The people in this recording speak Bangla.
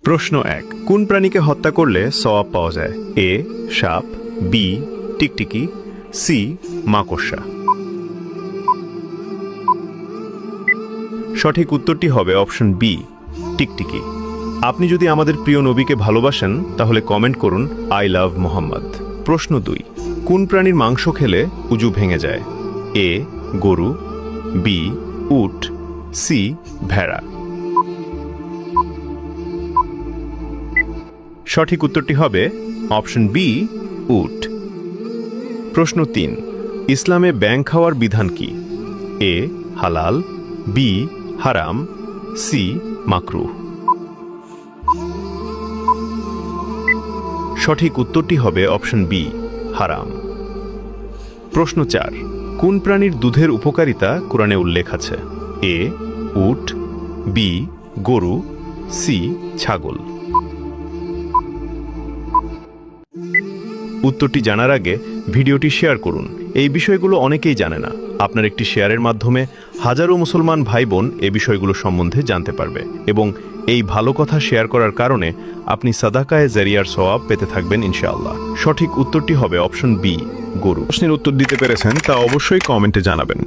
প্রশ্ন 1 কোন প্রাণীকে হত্যা করলে সওয়াব পাওয়া যায়? এ সাপ, বি টিকটিকি, সি মাকড়সা। সঠিক উত্তরটি হবে অপশন বি টিকটিকি। আপনি যদি আমাদের প্রিয় নবীকে ভালোবাসেন তাহলে কমেন্ট করুন আই লাভ মোহাম্মদ। প্রশ্ন 2 কোন প্রাণীর মাংস খেলে উজু ভেঙে যায়? এ গরু, বি উট, সি ভেড়া। সঠিক উত্তরটি হবে অপশন বি উট। প্রশ্ন 3 ইসলামে ব্যাঙ খাওয়ার বিধান কি? এ হালাল, বি হারাম, সি মাকরুহ। সঠিক উত্তরটি হবে অপশন বি হারাম। প্রশ্ন 4 কোন প্রাণীর দুধের উপকারিতা কোরআনে উল্লেখ আছে? এ উট, বি গরু, সি ছাগল। উত্তরটি জানার আগে ভিডিওটি শেয়ার করুন। এই বিষয়গুলো অনেকেই জানে না। আপনার একটি শেয়ারের মাধ্যমে হাজারো মুসলমান ভাই বোন এই বিষয়গুলো সম্বন্ধে জানতে পারবে এবং এই ভালো কথা শেয়ার করার কারণে আপনি সাদাকায়ে জারিয়ার সওয়াব পেতে থাকবেন ইনশাআল্লাহ। সঠিক উত্তরটি হবে অপশন বি গরু। প্রশ্নের উত্তর দিতে পেরেছেন তা অবশ্যই কমেন্টে জানাবেন।